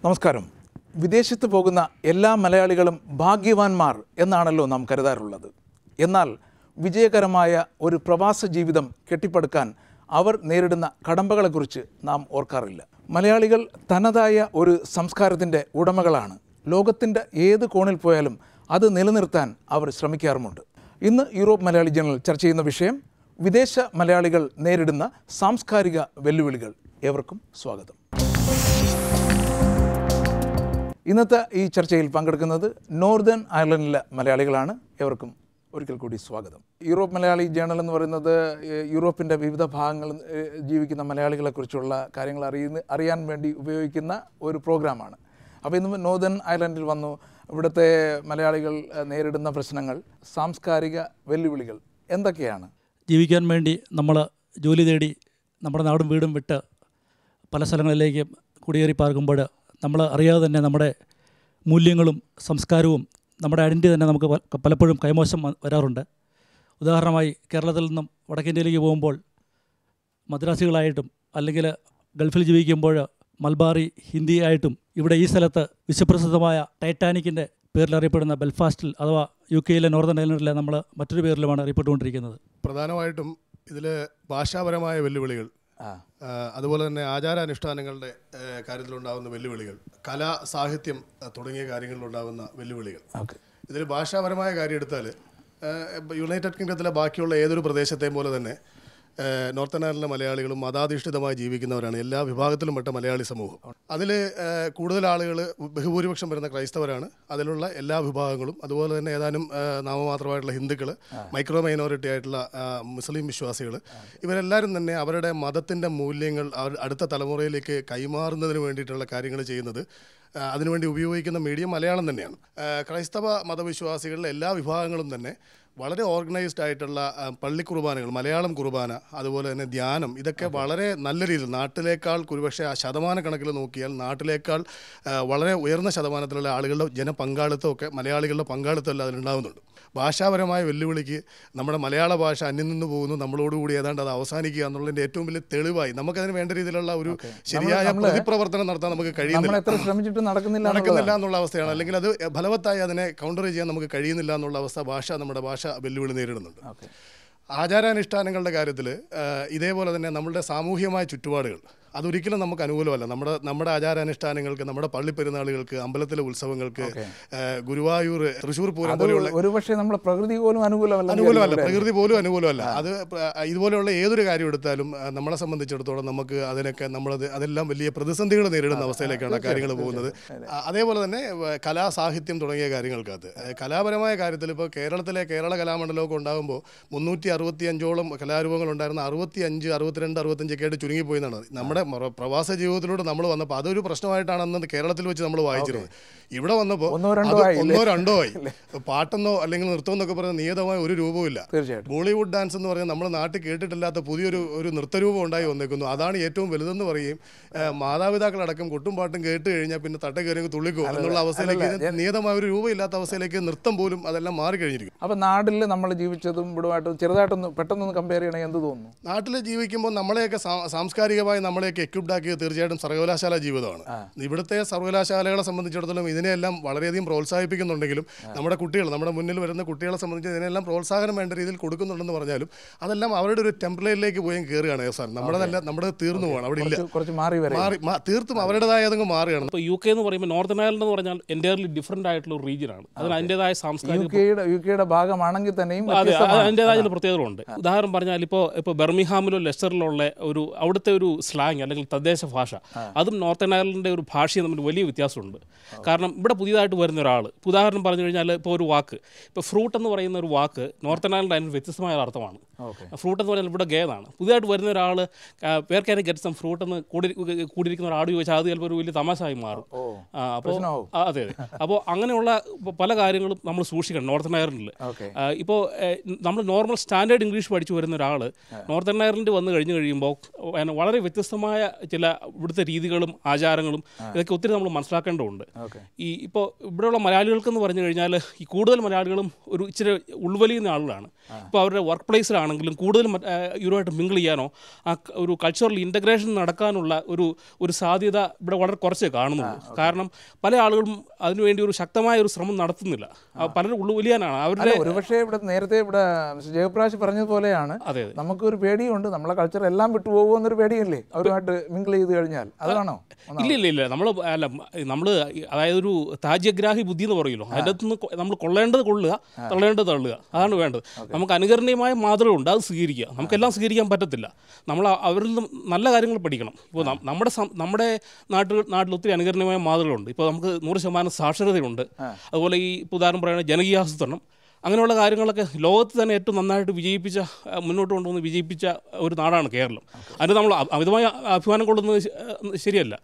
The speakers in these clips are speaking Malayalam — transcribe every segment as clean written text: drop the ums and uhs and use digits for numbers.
നമസ്കാരം. വിദേശത്ത് പോകുന്ന എല്ലാ മലയാളികളും ഭാഗ്യവാന്മാർ എന്നാണല്ലോ നാം കരുതാറുള്ളത്. എന്നാൽ വിജയകരമായ ഒരു പ്രവാസ ജീവിതം കെട്ടിപ്പടുക്കാൻ അവർ നേരിടുന്ന കടമ്പകളെക്കുറിച്ച് നാം ഓർക്കാറില്ല. മലയാളികൾ തനതായ ഒരു സംസ്കാരത്തിൻ്റെ ഉടമകളാണ്. ലോകത്തിൻ്റെ ഏത് കോണിൽ പോയാലും അത് നിലനിർത്താൻ അവർ ശ്രമിക്കാറുമുണ്ട്. ഇന്ന് യൂറോപ്പ് മലയാളി ജേണൽ ചർച്ച ചെയ്യുന്ന വിഷയം വിദേശ മലയാളികൾ നേരിടുന്ന സാംസ്കാരിക വെല്ലുവിളികൾ. ഏവർക്കും സ്വാഗതം. ഇന്നത്തെ ഈ ചർച്ചയിൽ പങ്കെടുക്കുന്നത് നോർത്തേൺ അയർലൻഡിലെ മലയാളികളാണ്. ഏവർക്കും ഒരിക്കൽ കൂടി സ്വാഗതം. യൂറോപ്പ് മലയാളി ജേണൽ എന്ന് പറയുന്നത് യൂറോപ്പിൻ്റെ വിവിധ ഭാഗങ്ങളിൽ ജീവിക്കുന്ന മലയാളികളെക്കുറിച്ചുള്ള കാര്യങ്ങൾ അറിയാൻ വേണ്ടി ഉപയോഗിക്കുന്ന ഒരു പ്രോഗ്രാമാണ്. അപ്പോൾ ഇന്ന് നോർത്തേൺ അയർലൻഡിൽ വന്നു. ഇവിടുത്തെ മലയാളികൾ നേരിടുന്ന പ്രശ്നങ്ങൾ, സാംസ്കാരിക വെല്ലുവിളികൾ എന്തൊക്കെയാണ്? ജീവിക്കാൻ വേണ്ടി നമ്മൾ ജോലി തേടി നമ്മുടെ നാടും വീടും വിട്ട് പല സ്ഥലങ്ങളിലേക്ക് കുടിയേറി പാർക്കുമ്പോൾ നമ്മൾ അറിയാതെ തന്നെ നമ്മുടെ മൂല്യങ്ങളും സംസ്കാരവും നമ്മുടെ ഐഡൻറ്റിറ്റി തന്നെ നമുക്ക് പലപ്പോഴും കൈമോശം വരാറുണ്ട്. ഉദാഹരണമായി കേരളത്തിൽ നിന്നും വടക്കേന്ത്യയിലേക്ക് പോകുമ്പോൾ മദ്രാസികളായിട്ടും അല്ലെങ്കിൽ ഗൾഫിൽ ജീവിക്കുമ്പോൾ മൽബാറി ഹിന്ദി ആയിട്ടും ഇവിടെ ഈ സ്ഥലത്ത് വിശ്വപ്രസിദ്ധമായ ടൈറ്റാനിക്കിൻ്റെ പേരിൽ അറിയപ്പെടുന്ന ബെൽഫാസ്റ്റിൽ അഥവാ UK നോർത്തേൺ അയർലൻഡിലെ നമ്മൾ മറ്റൊരു പേരിലുമാണ് അറിയപ്പെട്ടുകൊണ്ടിരിക്കുന്നത്. പ്രധാനമായിട്ടും ഇതിൽ ഭാഷാപരമായ വെല്ലുവിളികൾ, അതുപോലെ തന്നെ ആചാരാനുഷ്ഠാനങ്ങളുടെ കാര്യത്തിലുണ്ടാകുന്ന വെല്ലുവിളികൾ, കലാ സാഹിത്യം തുടങ്ങിയ കാര്യങ്ങളിലുണ്ടാകുന്ന വെല്ലുവിളികൾ. ഇതിൽ ഭാഷാപരമായ കാര്യം എടുത്താൽ യുണൈറ്റഡ് കിങ്ഡത്തിലെ ബാക്കിയുള്ള ഏതൊരു പ്രദേശത്തെയും പോലെ തന്നെ നോർത്തേൺ അയർലൻഡിലെ മലയാളികളും മതാധിഷ്ഠിതമായി ജീവിക്കുന്നവരാണ്. എല്ലാ വിഭാഗത്തിലും പെട്ട മലയാളി സമൂഹം. അതിൽ കൂടുതൽ ആളുകൾ, ബഹുഭൂരിപക്ഷം വരുന്ന ക്രൈസ്തവരാണ്. അതിലുള്ള എല്ലാ വിഭാഗങ്ങളും, അതുപോലെ തന്നെ ഏതാനും നാമമാത്രമായിട്ടുള്ള ഹിന്ദുക്കൾ, മൈക്രോ മൈനോറിറ്റി ആയിട്ടുള്ള മുസ്ലിം വിശ്വാസികൾ, ഇവരെല്ലാവരും തന്നെ അവരുടെ മതത്തിൻ്റെ മൂല്യങ്ങൾ അടുത്ത തലമുറയിലേക്ക് കൈമാറുന്നതിന് വേണ്ടിയിട്ടുള്ള കാര്യങ്ങൾ ചെയ്യുന്നത്, അതിനുവേണ്ടി ഉപയോഗിക്കുന്ന മീഡിയം മലയാളം തന്നെയാണ്. ക്രൈസ്തവ മതവിശ്വാസികളിലെ എല്ലാ വിഭാഗങ്ങളും തന്നെ വളരെ ഓർഗനൈസ്ഡ് ആയിട്ടുള്ള പള്ളി കുർബാനകൾ, മലയാളം കുർബാന, അതുപോലെ തന്നെ ധ്യാനം, ഇതൊക്കെ വളരെ നല്ല രീതിയിൽ നാട്ടിലേക്കാൾ ഒരുപക്ഷെ ആ ശതമാനക്കണക്കിൽ നോക്കിയാൽ നാട്ടിലേക്കാൾ വളരെ ഉയർന്ന ശതമാനത്തിലുള്ള ആളുകളുടെ ജനപങ്കാളിത്തമൊക്കെ, മലയാളികളുടെ പങ്കാളിത്തമെല്ലാം അതിലുണ്ടാകുന്നുണ്ട്. ഭാഷാപരമായ വെല്ലുവിളിക്ക് നമ്മുടെ മലയാള ഭാഷ അന്യം നിന്ന് പോകുന്നു, നമ്മളോടുകൂടി ഏതാണ്ട് അത് അവസാനിക്കുക എന്നുള്ളതിൻ്റെ ഏറ്റവും വലിയ തെളിവായി നമുക്കതിന് വേണ്ട രീതിയിലുള്ള ഒരു ശരിയായ പ്രതിപ്രവർത്തനം നടത്താൻ നമുക്ക് നടക്കുന്നില്ല എന്നുള്ള അവസ്ഥയാണ്. അല്ലെങ്കിൽ അത് ഫലവത്തായി അതിനെ കൗണ്ടർ ചെയ്യാൻ നമുക്ക് കഴിയുന്നില്ല എന്നുള്ള അവസ്ഥ നമ്മുടെ ഭാഷ വെല്ലുവിളി നേരിടുന്നുണ്ട്. ആചാരാനുഷ്ഠാനങ്ങളുടെ കാര്യത്തിൽ ഇതേപോലെ തന്നെ നമ്മളുടെ സാമൂഹികമായ ചുറ്റുപാടുകൾ അതൊരിക്കലും നമുക്ക് അനുകൂലമല്ല. നമ്മുടെ ആചാരാനുഷ്ഠാനങ്ങൾക്ക്, നമ്മുടെ പള്ളിപ്പെരുന്നാളുകൾക്ക്, അമ്പലത്തിലെ ഉത്സവങ്ങൾക്ക്, ഗുരുവായൂർ, തൃശ്ശൂർ പൂരം പോലെയുള്ള പ്രകൃതി പോലും അനുകൂലമല്ല. പ്രകൃതി പോലും അനുകൂലമല്ല. അത് ഇതുപോലെയുള്ള ഏതൊരു കാര്യം എടുത്താലും നമ്മളെ സംബന്ധിച്ചിടത്തോളം നമുക്ക് അതിനൊക്കെ അതെല്ലാം വലിയ പ്രതിസന്ധികൾ നേരിടുന്ന അവസ്ഥയിലേക്കാണ് കാര്യങ്ങൾ പോകുന്നത്. അതേപോലെ തന്നെ കലാ സാഹിത്യം തുടങ്ങിയ കാര്യങ്ങൾക്കകത്ത് കലാപരമായ കാര്യത്തിൽ ഇപ്പോൾ കേരള കലാമണ്ഡലമൊക്കെ ഉണ്ടാകുമ്പോൾ 365ഓളം കലാരൂപങ്ങൾ ഉണ്ടായിരുന്ന 65, 62, 65 ആയിട്ട് ചുരുങ്ങിപ്പോയി എന്നാണ് നമ്മുടെ പ്രവാസ ജീവിതത്തിലൂടെ നമ്മൾ വന്നപ്പോൾ അതൊരു പ്രശ്നമായിട്ടാണ് കേരളത്തിൽ വെച്ച് നമ്മൾ വായിച്ചിരുന്നത്. ഇവിടെ വന്നപ്പോൾ ഒന്നോ രണ്ടോ ആയി. പാട്ടെന്നോ അല്ലെങ്കിൽ നൃത്തം എന്നൊക്കെ പറയുന്ന നിയതമായ ഒരു രൂപവും ഇല്ല. ബോളിവുഡ് ഡാൻസ് എന്ന് പറയുന്നത് നമ്മൾ നാട്ടിൽ കേട്ടിട്ടില്ലാത്ത പുതിയൊരു നൃത്തരൂപം ഉണ്ടായി വന്നേക്കുന്നു. അതാണ് ഏറ്റവും വലുതെന്ന് പറയുകയും മാതാപിതാക്കളടക്കം കൊട്ടും പാട്ടും കേട്ട് കഴിഞ്ഞാൽ പിന്നെ തട്ട കയറി തുള്ളിക്കോ എന്നുള്ള അവസ്ഥയിലേക്ക്, നിയതമായ ഒരു രൂപം ഇല്ലാത്ത അവസ്ഥയിലേക്ക് നൃത്തം പോലും അതെല്ലാം മാറിക്കഴിഞ്ഞിരിക്കും. അപ്പോൾ നാട്ടിൽ നമ്മൾ ജീവിച്ചതും ഇവിടുമായിട്ട് ചെറുതായിട്ടൊന്ന് പെട്ടെന്ന് കമ്പയർ ചെയ്യണമെങ്കിൽ എന്ത് തോന്നുന്നു? നാട്ടിൽ ജീവിക്കുമ്പോൾ നമ്മളെയൊക്കെ സാംസ്കാരികമായി നമ്മളെയൊക്കെ എക്വിപ്ഡ് ആക്കിയത് തീർച്ചയായിട്ടും സർവകലാശാല ജീവിതമാണ്. ഇവിടുത്തെ സർവകലാശാലകളെ സംബന്ധിച്ചിടത്തോളം ഇതിനെല്ലാം വളരെയധികം പ്രോത്സാഹിപ്പിക്കുന്നുണ്ടെങ്കിലും നമ്മുടെ കുട്ടികൾ, നമ്മുടെ മുന്നിൽ വരുന്ന കുട്ടികളെ സംബന്ധിച്ച് ഇതിനെല്ലാം പ്രോത്സാഹനം വേണ്ട രീതിയിൽ കൊടുക്കുന്നുണ്ടെന്ന് പറഞ്ഞാലും അതെല്ലാം അവരുടെ ഒരു ടെംപ്ലേറ്റിലേക്ക് പോയി കയറുകയാണ്. അവസാനം നമ്മുടെ തീർന്നു പോകണം. അവിടെ ഇല്ല, തീർത്തും അവരുടേതായ അതങ്ങ് മാറുകയാണ്. ഇപ്പോൾ UK എന്ന് പറയുമ്പോൾ നോർത്തേൺ അയർലൻഡ് എന്ന് പറഞ്ഞാൽ എൻ്റയർലി ഡിഫറൻ്റ് ആയിട്ടുള്ള ഒരു റീജിയനാണ്. അതിന് അതിൻ്റെതായ സാംസ്കാരിക ഭാഗമാണെങ്കിൽ തന്നെയും അതിൻ്റെതായ ചില പ്രത്യേകതകളുണ്ട്. ഉദാഹരണം പറഞ്ഞാൽ ഇപ്പോൾ ബെർമിഹാമിലോ ലെസ്റ്ററിലുള്ള അവിടുത്തെ ഒരു സ്ലാങ് അല്ലെങ്കിൽ തദ്ദേശ ഭാഷ, അതും നോർത്തേൺ അയർലൻഡിൻ്റെ ഒരു ഭാഷയും തമ്മിൽ വലിയ വ്യത്യാസമുണ്ട്. കാരണം ഇവിടെ പുതിയതായിട്ട് വരുന്ന ഒരാൾ, ഉദാഹരണം പറഞ്ഞു കഴിഞ്ഞാൽ ഇപ്പോൾ ഒരു വാക്ക്, ഇപ്പോൾ ഫ്രൂട്ട് എന്ന് പറയുന്ന ഒരു വാക്ക് നോർത്തേൺ അയർലൻഡ് അതിന് വ്യത്യസ്തമായ അർത്ഥമാണ്. ഫ്രൂട്ട് എന്ന് പറഞ്ഞാൽ ഇവിടെ ഗേതാണ്. പുതിയതായിട്ട് വരുന്ന ഒരാൾ where can get some fruit എന്ന് കൂടിയിരിക്കുന്ന ഒരാൾ ചോദിച്ചാൽ അത് ചിലപ്പോൾ ഒരു വലിയ തമാശയായി മാറും. അപ്പോൾ അതെ. അപ്പോൾ അങ്ങനെയുള്ള പല കാര്യങ്ങളും നമ്മൾ സൂക്ഷിക്കണം നോർത്തേൺ അയർലൻഡിൽ. ഇപ്പോൾ നമ്മൾ നോർമൽ സ്റ്റാൻഡേർഡ് ഇംഗ്ലീഷ് പഠിച്ചു വരുന്ന ഒരാൾ നോർത്തേൺ അയർലൻഡ് വന്ന് കഴിയുമ്പോൾ വളരെ വ്യത്യസ്തമായ ചില ഇവിടുത്തെ രീതികളും ആചാരങ്ങളും ഇതൊക്കെ ഒത്തിരി നമ്മൾ മനസ്സിലാക്കേണ്ടതുണ്ട്. ഇപ്പോൾ ഇവിടെയുള്ള മലയാളികൾക്കെന്ന് പറഞ്ഞു കഴിഞ്ഞാൽ ഈ കൂടുതൽ മലയാളികളും ഒരു ഇച്ചിരി ഉൾവലിയുന്ന ആളുകളാണ്. ഇപ്പോൾ അവരുടെ വർക്ക് പ്ലേസിലാണ് ആണെങ്കിലും കൂടുതലും ഇവരുമായിട്ട് മിങ്കിൾ ചെയ്യാനോ ആ ഒരു കൾച്ചറൽ ഇൻ്റഗ്രേഷൻ നടക്കാനുള്ള ഒരു സാധ്യത ഇവിടെ വളരെ കുറച്ചേ കാണുന്നുള്ളൂ. കാരണം പല ആളുകളും അതിനുവേണ്ടി ഒരു ശക്തമായ ഒരു ശ്രമം നടത്തുന്നില്ല. പലരും ഉള്ളുവലിയാനാണ് അവരുടെ. ഒരുപക്ഷെ നേരത്തെ ഇവിടെ ജയപ്രകാശ് പറഞ്ഞതുപോലെയാണ്, നമുക്കൊരു പേടിയുണ്ട്, നമ്മളെ കൾച്ചർ എല്ലാം വിട്ടുപോകുമോ എന്നൊരു പേടിയല്ലേ അവരുമായിട്ട് മിങ്കിൾ ചെയ്ത് കഴിഞ്ഞാൽ? അതാണോ? ഇല്ല നമ്മൾ അതായത് ഒരു താജ്യഗ്രാഹി ബുദ്ധി എന്ന് പറയുമല്ലോ, അതിൻ്റെ അകത്ത് നിന്ന് നമ്മൾ കൊള്ളേണ്ടത് കൊള്ളുക, തള്ളേണ്ടത് തള്ളുക, അതാണ് വേണ്ടത്. നമുക്ക് അനുകരണീയമായ മാതൃകകളുണ്ട്, അത് സ്വീകരിക്കുക. നമുക്കെല്ലാം സ്വീകരിക്കാൻ പറ്റത്തില്ല. നമ്മൾ അവരിൽ നിന്ന് നല്ല കാര്യങ്ങൾ പഠിക്കണം. ഇപ്പോൾ നമ്മുടെ നാട്ടിൽ ഒത്തിരി അനുകരണീയമായ മാതൃകകളുണ്ട്. ഇപ്പോൾ നമുക്ക് 100% സാക്ഷരതയുണ്ട്. അതുപോലെ ഈ ഉദാഹരണം പറയുന്നത് ജനകീയാസൂത്രണം, അങ്ങനെയുള്ള കാര്യങ്ങളൊക്കെ ലോകത്ത് തന്നെ ഏറ്റവും നന്നായിട്ട് മുന്നോട്ട് കൊണ്ടുവന്ന് വിജയിപ്പിച്ച ഒരു നാടാണ് കേരളം. അതിന് നമ്മൾ അമിതമായ അഭിമാനം കൊള്ളുന്നത് ശരിയല്ല.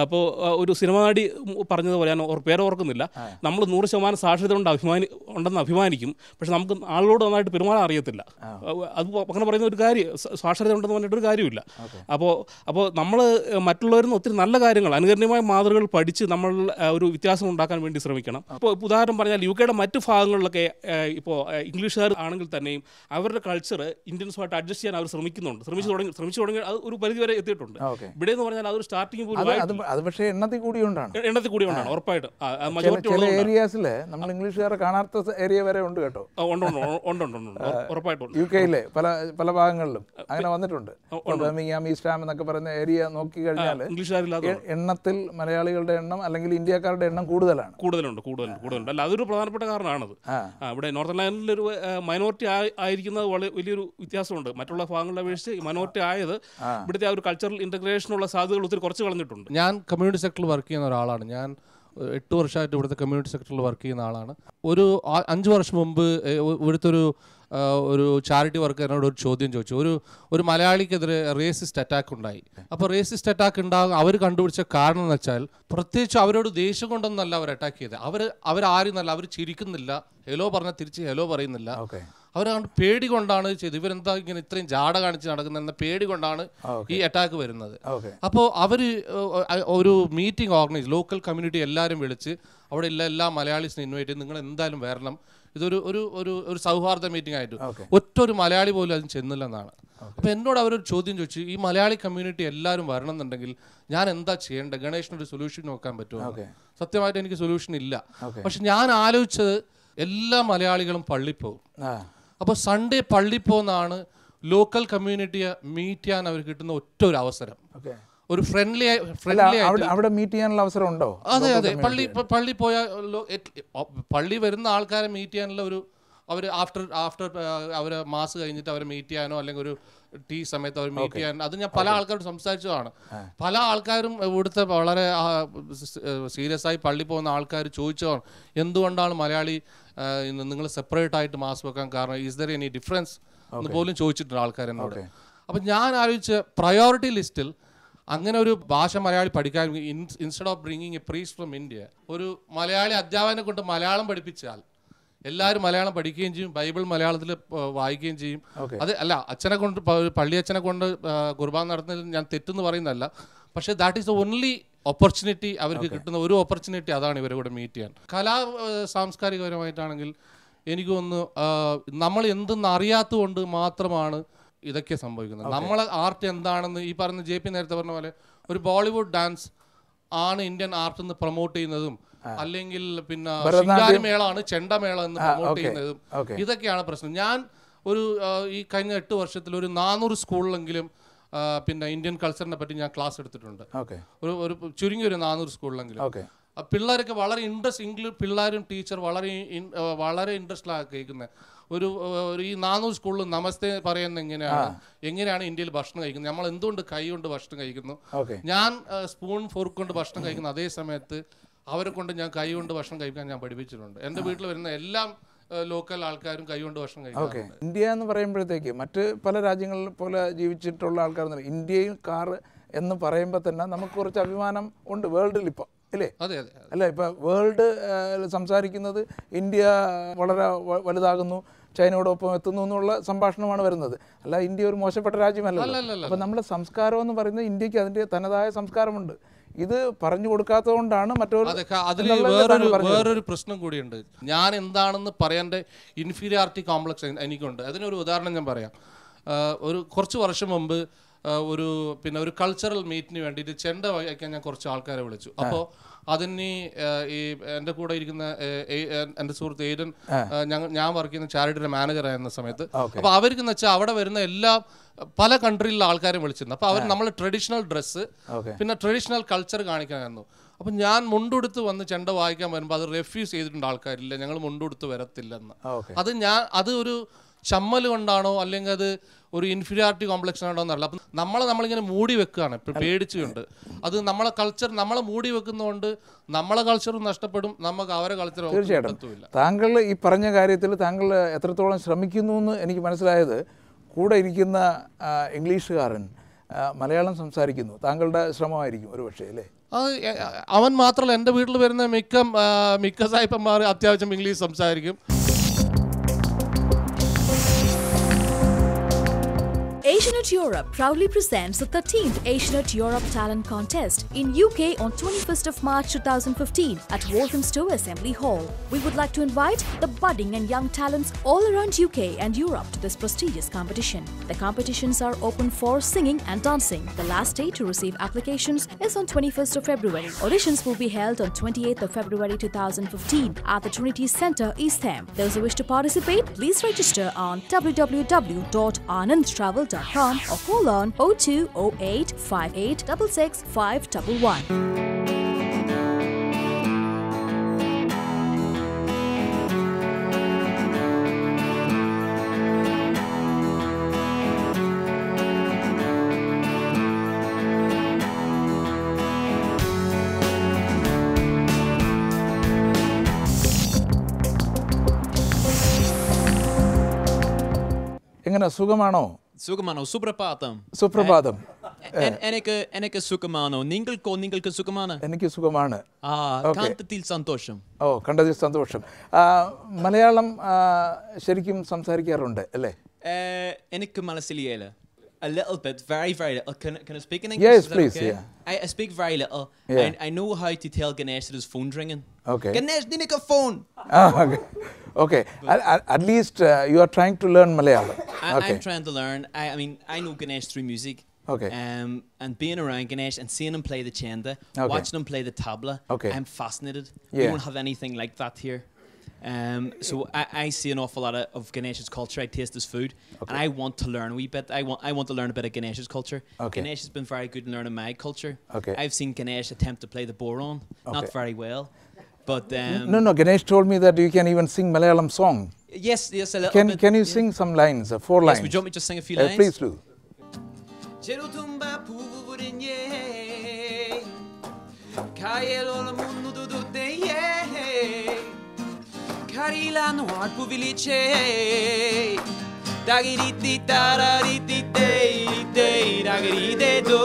അപ്പോൾ ഒരു സിനിമ നടി പറഞ്ഞതുപോലെ, ഞാൻ പേര് ഓർക്കുന്നില്ല, നമ്മൾ 100% സാക്ഷരത ഉണ്ടെന്ന് അഭിമാനിക്കും, പക്ഷെ നമുക്ക് ആളുകളോട് നന്നായിട്ട് പെരുമാറാൻ അറിയത്തില്ല. അത് അങ്ങനെ പറയുന്ന ഒരു കാര്യം, സാക്ഷരത ഉണ്ടെന്ന് പറഞ്ഞിട്ടൊരു കാര്യമില്ല. അപ്പോൾ നമ്മൾ മറ്റുള്ളവരിൽ നിന്ന് ഒത്തിരി നല്ല കാര്യങ്ങൾ, അനുകരണീയമായ മാതൃകകൾ പഠിച്ച് നമ്മൾ ഒരു വ്യത്യാസം ഉണ്ടാക്കാൻ വേണ്ടി ശ്രമിക്കണം. ഇപ്പോൾ ഉദാഹരണം പറഞ്ഞാൽ UK മറ്റ് ഭാഗങ്ങളിലൊക്കെ ഇപ്പോൾ ഇംഗ്ലീഷുകാർ ആണെങ്കിൽ തന്നെയും അവരുടെ കൾച്ചർ ഇന്ത്യൻസുമായിട്ട് അഡ്ജസ്റ്റ് ചെയ്യാൻ അവർ ശ്രമിച്ചു തുടങ്ങി അത് ഒരു പരിധിവരെ എത്തിയിട്ടുണ്ട്. ഇവിടെ എന്ന് പറഞ്ഞാൽ അതൊരു സ്റ്റാർട്ടിങ് പോലും അത് പക്ഷേ എണ്ണത്തിൽ കൂടിയുണ്ടാണ് ഉറപ്പായിട്ടും. ചില ഏരിയാസിൽ നമ്മൾ ഇംഗ്ലീഷുകാരെ കാണാത്ത ഏരിയ വരെ ഉണ്ട് കേട്ടോ. ഉറപ്പായിട്ടും UK പല ഭാഗങ്ങളിലും അങ്ങനെ വന്നിട്ടുണ്ട്. ബർമിംഗ്ഹാം, ഈസ്റ്റ് ഹാം എന്നൊക്കെ പറയുന്ന ഏരിയ നോക്കി കഴിഞ്ഞാൽ എണ്ണത്തിൽ മലയാളികളുടെ എണ്ണം അല്ലെങ്കിൽ ഇന്ത്യക്കാരുടെ എണ്ണം കൂടുതലുണ്ട്. അല്ല, അതൊരു പ്രധാനപ്പെട്ട കാരണമാണത്. ഇവിടെ നോർത്ത് അയർലൻഡിൽ ഒരു മൈനോറിറ്റി ആയിരിക്കുന്നത് വലിയൊരു വ്യത്യാസമുണ്ട്. മറ്റുള്ള ഭാഗങ്ങളെ അപേക്ഷിച്ച് മൈനോറിറ്റി ആയത് ഇവിടുത്തെ ആ ഒരു കൾച്ചറൽ ഇന്റഗ്രേഷനുള്ള സാധ്യതകൾ ഒത്തിരി കുറച്ച് കളഞ്ഞിട്ടുണ്ട്. ഞാൻ കമ്മ്യൂണിറ്റി സെക്ടറിൽ വർക്ക് ചെയ്യുന്ന ഒരാളാണ്. ഞാൻ 8 വർഷമായിട്ട് ഇവിടുത്തെ കമ്മ്യൂണിറ്റി സെക്ടറിൽ വർക്ക് ചെയ്യുന്ന ആളാണ്. ഒരു 5 വർഷം മുമ്പ് ഇവിടുത്തെ ഒരു ചാരിറ്റി വർക്കറിനോട് ഒരു ചോദ്യം ചോദിച്ചു. ഒരു മലയാളിക്കെതിരെ റേസിസ്റ്റ് അറ്റാക്ക് ഉണ്ടായി. അപ്പോൾ റേസിസ്റ്റ് അറ്റാക്ക് ഉണ്ടാകും അവർ കണ്ടുപിടിച്ച കാരണം എന്ന് വെച്ചാൽ, പ്രത്യേകിച്ച് അവരോട് ദേഷ്യം കൊണ്ടൊന്നല്ല അവർ അറ്റാക്ക് ചെയ്തത്. അവരാരും നല്ല, അവർ ചിരിക്കുന്നില്ല, ഹലോ പറഞ്ഞാൽ തിരിച്ച് ഹലോ പറയുന്നില്ല. അവരാണ്ട് പേടി കൊണ്ടാണ് ചെയ്തത്. ഇവരെന്താ ഇങ്ങനെ ഇത്രയും ജാട കാണിച്ച് നടക്കുന്നതെന്ന പേടി കൊണ്ടാണ് ഈ അറ്റാക്ക് വരുന്നത്. അപ്പോൾ അവർ ഒരു മീറ്റിംഗ് ഓർഗനൈസ്, ലോക്കൽ കമ്മ്യൂണിറ്റി എല്ലാവരും വിളിച്ച് അവിടെ എല്ലാ മലയാളീസിനെ ഇൻവൈറ്റ് ചെയ്ത് നിങ്ങൾ എന്തായാലും വരണം, ഇതൊരു ഒരു സൗഹാർദ്ദ മീറ്റിംഗ് ആയിട്ട്. ഒറ്റൊരു മലയാളി പോലും അതിന് ചെന്നില്ലെന്നാണ്. അപ്പോൾ എന്നോട് അവരൊരു ചോദ്യം ചോദിച്ചു, ഈ മലയാളി കമ്മ്യൂണിറ്റി എല്ലാവരും വരണം എന്നുണ്ടെങ്കിൽ ഞാൻ എന്താ ചെയ്യേണ്ടത്? ഗണേഷിനൊരു സൊല്യൂഷൻ നോക്കാൻ പറ്റുമോ? സത്യമായിട്ട് എനിക്ക് സൊല്യൂഷൻ ഇല്ല. പക്ഷെ ഞാൻ ആലോചിച്ചത്, എല്ലാ മലയാളികളും പള്ളി പോകും. അപ്പോൾ സൺഡേ പള്ളി പോകുന്നതാണ് ലോക്കൽ കമ്മ്യൂണിറ്റിയെ മീറ്റ് ചെയ്യാൻ അവർ കിട്ടുന്ന ഒറ്റ ഒരു അവസരം. ഒരു ഫ്രണ്ട്ലി അവിടെ മീറ്റ് ചെയ്യാനുള്ള അവസരം ഉണ്ടോ? അതെ. പള്ളി പോയാൽ പള്ളി വരുന്ന ആൾക്കാരെ മീറ്റ് ചെയ്യാനുള്ള അവർ ആഫ്റ്റർ അവർ മാസ് കഴിഞ്ഞിട്ട് അവരെ മീറ്റ് ചെയ്യാനോ അല്ലെങ്കിൽ ഒരു ടീ സമയത്ത് അവർ മീറ്റ് ചെയ്യാൻ, അത് ഞാൻ പല ആൾക്കാരോട് സംസാരിച്ചതാണ്. പല ആൾക്കാരും ഇവിടുത്തെ വളരെ സീരിയസ് ആയി പള്ളി പോകുന്ന ആൾക്കാർ ചോദിച്ചതാണ്, എന്തുകൊണ്ടാണ് മലയാളി നിങ്ങൾ സെപ്പറേറ്റ് ആയിട്ട് മാസ് വെക്കാൻ കാരണം, ഈസ് ദർ എനി ഡിഫറൻസ് എന്ന് പോലും ചോദിച്ചിട്ടുണ്ട് ആൾക്കാരെന്നോട്. അപ്പം ഞാൻ ആലോചിച്ച പ്രയോറിറ്റി ലിസ്റ്റിൽ അങ്ങനെ ഒരു ഭാഷ മലയാളി പഠിക്കാൻ, instead of bringing A priest from India, ഒരു മലയാളി അധ്യാപകനെ കൊണ്ട് മലയാളം പഠിപ്പിച്ചാൽ എല്ലാവരും മലയാളം പഠിക്കുകയും ചെയ്യും, ബൈബിൾ മലയാളത്തിൽ വായിക്കുകയും ചെയ്യും. അത് അല്ല, അച്ഛനെ കൊണ്ട്, പള്ളി അച്ഛനെ കൊണ്ട് കുർബാന നടത്തുന്നതിൽ ഞാൻ തെറ്റെന്ന് പറയുന്നതല്ല. പക്ഷേ that is the only opportunity അവർക്ക് കിട്ടുന്ന ഒരു ഓപ്പർച്യൂണിറ്റി, അതാണ് ഇവരെ കൂടെ മീറ്റ് ചെയ്യാൻ. സാംസ്കാരികപരമായിട്ടാണെങ്കിൽ എനിക്ക് തോന്നുന്നു നമ്മൾ എന്തെന്ന് അറിയാത്തത് കൊണ്ട് മാത്രമാണ് ഇതൊക്കെ സംഭവിക്കുന്നത്. നമ്മളെ ആർട്ട് എന്താണെന്ന് ഈ പറഞ്ഞ JP നേരത്തെ പറഞ്ഞ പോലെ ഒരു ബോളിവുഡ് ഡാൻസ് ആണ് ഇന്ത്യൻ ആർട്ട് എന്ന് പ്രൊമോട്ട് ചെയ്യുന്നതും, അല്ലെങ്കിൽ പിന്നെ ശിങ്കാരിമേളാണ് ചെണ്ടമേള എന്ന് പ്രൊമോട്ട് ചെയ്യുന്നതും, ഇതൊക്കെയാണ് പ്രശ്നം. ഞാൻ ഈ കഴിഞ്ഞ 8 വർഷത്തിൽ ഒരു 400 സ്കൂളിലെങ്കിലും പിന്നെ ഇന്ത്യൻ കൾച്ചറിനെ പറ്റി ഞാൻ ക്ലാസ് എടുത്തിട്ടുണ്ട്. ഒരു ചുരുങ്ങിയ ഒരു 400 സ്കൂളിലെങ്കിലും. പിള്ളേരൊക്കെ വളരെ ഇൻട്രസ്റ്റ്, പിള്ളേരും ടീച്ചർ വളരെ ഇൻട്രസ്റ്റിലാണ് കേൾക്കുന്നത്. ഈ 400 സ്കൂളിൽ നമസ്തേ പറയുന്നത് എങ്ങനെയാണ് ഇന്ത്യയിൽ ഭക്ഷണം കഴിക്കുന്നത്, നമ്മൾ എന്തുകൊണ്ട് കൈ കൊണ്ട് ഭക്ഷണം കഴിക്കുന്നു, ഞാൻ സ്പൂൺ ഫോർക്ക് കൊണ്ട് ഭക്ഷണം കഴിക്കുന്നു, അതേ സമയത്ത് അവരെ കൊണ്ട് ഞാൻ കൈ കൊണ്ട് ഭക്ഷണം കഴിക്കാൻ ഞാൻ പഠിപ്പിച്ചിട്ടുണ്ട്. എൻ്റെ വീട്ടിൽ വരുന്ന എല്ലാം ലോക്കൽ ആൾക്കാരും കൈകൊണ്ട് ഭക്ഷണം കഴിക്കും. ഇന്ത്യ എന്ന് പറയുമ്പോഴത്തേക്ക് മറ്റ് പല രാജ്യങ്ങളിൽ പോലെ ജീവിച്ചിട്ടുള്ള ആൾക്കാർ, ഇന്ത്യയിൽ കാർ എന്ന് പറയുമ്പോൾ തന്നെ നമുക്ക് കുറച്ച് അഭിമാനം ഉണ്ട് വേൾഡിൽ ഇപ്പോൾ, അല്ലേ? അല്ല, ഇപ്പോൾ വേൾഡ് സംസാരിക്കുന്നത് ഇന്ത്യ വളരെ വലുതാകുന്നു, ചൈനയോടൊപ്പം എത്തുന്നു എന്നുള്ള സംഭാഷണമാണ് വരുന്നത്. അല്ല, ഇന്ത്യ ഒരു മോശപ്പെട്ട രാജ്യമല്ല. അപ്പോൾ നമ്മുടെ സംസ്കാരം എന്ന് പറയുന്നത്, ഇന്ത്യക്ക് അതിൻ്റെ തനതായ സംസ്കാരമുണ്ട്. ഇത് പറഞ്ഞു കൊടുക്കാത്തതുകൊണ്ടാണ് അതൊക്കെ അതിൽ വേറൊരു പ്രശ്നം കൂടിയുണ്ട്. ഞാൻ എന്താണെന്ന് പറയാൻ ഇൻഫീരിയാരിറ്റി കോംപ്ലക്സ് എനിക്കുണ്ട്. അതിനൊരു ഉദാഹരണം ഞാൻ പറയാം. കുറച്ച് വർഷം മുമ്പ് ഒരു കൾച്ചറൽ മീറ്റിന് വേണ്ടിയിട്ട് ചെണ്ട വായിക്കാൻ ഞാൻ കുറച്ച് ആൾക്കാരെ വിളിച്ചു. അപ്പോൾ അതിന് ഈ എൻ്റെ കൂടെ ഇരിക്കുന്ന എൻ്റെ സുഹൃത്ത് എയ്ഡൻ, ഞാൻ വർക്ക് ചെയ്യുന്ന ചാരിറ്റിയുടെ മാനേജർ ആയിരുന്ന സമയത്ത്, അപ്പോൾ അവർക്കെന്ന് വെച്ചാൽ അവിടെ വരുന്ന എല്ലാ പല കൺട്രിയിലുള്ള ആൾക്കാരെ വിളിച്ചിരുന്നു. അപ്പോൾ അവർ നമ്മൾ ട്രഡീഷണൽ ഡ്രസ്സ് പിന്നെ ട്രഡീഷണൽ കൾച്ചർ കാണിക്കാനായിരുന്നു. അപ്പം ഞാൻ മുണ്ടുടുത്ത് വന്ന് ചെണ്ട വായിക്കാൻ വരുമ്പോൾ അത് റെഫ്യൂസ് ചെയ്തിട്ടുണ്ട് ആൾക്കാരില്ല, ഞങ്ങൾ മുണ്ടുടുത്ത് വരത്തില്ലെന്ന്. അത് ഒരു ചമ്മൽ കൊണ്ടാണോ അല്ലെങ്കിൽ അത് ഒരു ഇൻഫീരിയാരിറ്റി കോംപ്ലക്സ് ആണോ എന്നല്ല. അപ്പം നമ്മളിങ്ങനെ മൂടി വെക്കുകയാണ്, ഇപ്പം പേടിച്ചുകൊണ്ട്. അത് നമ്മളെ കൾച്ചർ നമ്മളെ മൂടി വെക്കുന്നതുകൊണ്ട് നമ്മളെ കൾച്ചറും നഷ്ടപ്പെടും, നമുക്ക് അവരെ കൾച്ചർ തീർച്ചയായിട്ടും. താങ്കൾ ഈ പറഞ്ഞ കാര്യത്തിൽ താങ്കൾ എത്രത്തോളം ശ്രമിക്കുന്നു എന്ന് എനിക്ക് മനസ്സിലായത്, കൂടെ ഇരിക്കുന്ന ഇംഗ്ലീഷുകാരൻ മലയാളം സംസാരിക്കുന്നു, താങ്കളുടെ ശ്രമമായിരിക്കും ഒരു പക്ഷേ അല്ലേ? അവൻ മാത്രമല്ല, എൻ്റെ വീട്ടിൽ വരുന്ന മിക്ക സായിപ്പന്മാർ അത്യാവശ്യം ഇംഗ്ലീഷ് സംസാരിക്കും. Asianet Europe proudly presents the 13th Asianet Europe Talent Contest in UK on 21st of March 2015 at Walthamstow Assembly Hall. We would like to invite the budding and young talents all around UK and Europe to this prestigious competition. The competitions are open for singing and dancing. The last day to receive applications is on 21st of February. Auditions will be held on 28th of February 2015 at the Trinity Centre, East Ham. Those who wish to participate, please register on www.anandtravel.com or call on 0208 5866 511. എങ്ങനെ, സുഖമാണോ? സുഖമാണോ? സുപ്രഭാതം. സുപ്രഭാതം. എനിക്ക് സുഖമാണോ? നിങ്ങൾക്ക് സുഖമാണ്? എനിക്ക് സുഖമാണ്. കണ്ടതിൽ സന്തോഷം. കണ്ടതിൽ സന്തോഷം. മലയാളം ശരിക്കും സംസാരിക്കാറുണ്ട് അല്ലേ? എനിക്ക് മനസ്സിലായില്ല. A little bit, very little. Can I speak in English? Yes, please. Okay? Yeah. I speak very little. Yeah. I know how to tell Ganesh that his phone's ringing. Okay. Ganesh, need a phone. Okay. At least you are trying to learn Malayalam. I'm trying to learn. I mean, I know Ganesh through music. Okay. And being around Ganesh and seeing him play the chenda, watching him play the tabla, I'm fascinated. Yeah. We don't have anything like that here. So I see an awful lot of Ganesh's culture. I taste his food, and I want to learn a wee bit. I want to learn a bit of Ganesh's culture. Ganesh has been very good in learning my culture. I've seen Ganesh attempt to play the boron, not very well, but no. Ganesh told me that you can even sing Malayalam song. Yes, a little bit. Can you sing some lines, 4 lines? Yes, would you want me to just sing a few lines? Please do. Cherutumba puvurinye, kayelol munudududeye. Karila noir puvilice, dagiriti tarariti day day dagirite do,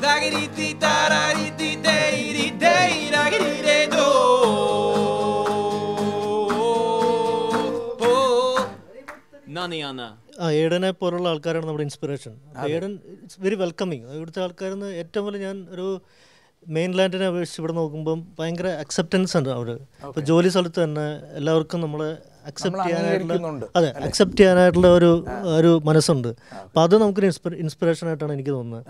dagiriti tarariti day day dagirite do. Nani Anna. ഏഡനെ പോലുള്ള ആൾക്കാരാണ് നമ്മുടെ inspiration. Aiden it's very welcoming. ഇവിടുത്തെ ആൾക്കാരെന്ന് ഏറ്റവും വലിയ ഞാൻ ഒരു മെയിൻലാൻഡിനെ അപേക്ഷിച്ച് ഇവിടെ നോക്കുമ്പം ഭയങ്കര അക്സെപ്റ്റൻസ് ഉണ്ട് അവിടെ. ഇപ്പോൾ ജോലി സ്ഥലത്ത് തന്നെ എല്ലാവർക്കും നമ്മളെ അക്സെപ്റ്റ് ചെയ്യാനായിട്ടുള്ള ഒരു മനസ്സുണ്ട്. അപ്പോൾ അത് നമുക്കൊരു ഇൻസ്പിറേഷനായിട്ടാണ് എനിക്ക് തോന്നുന്നത്.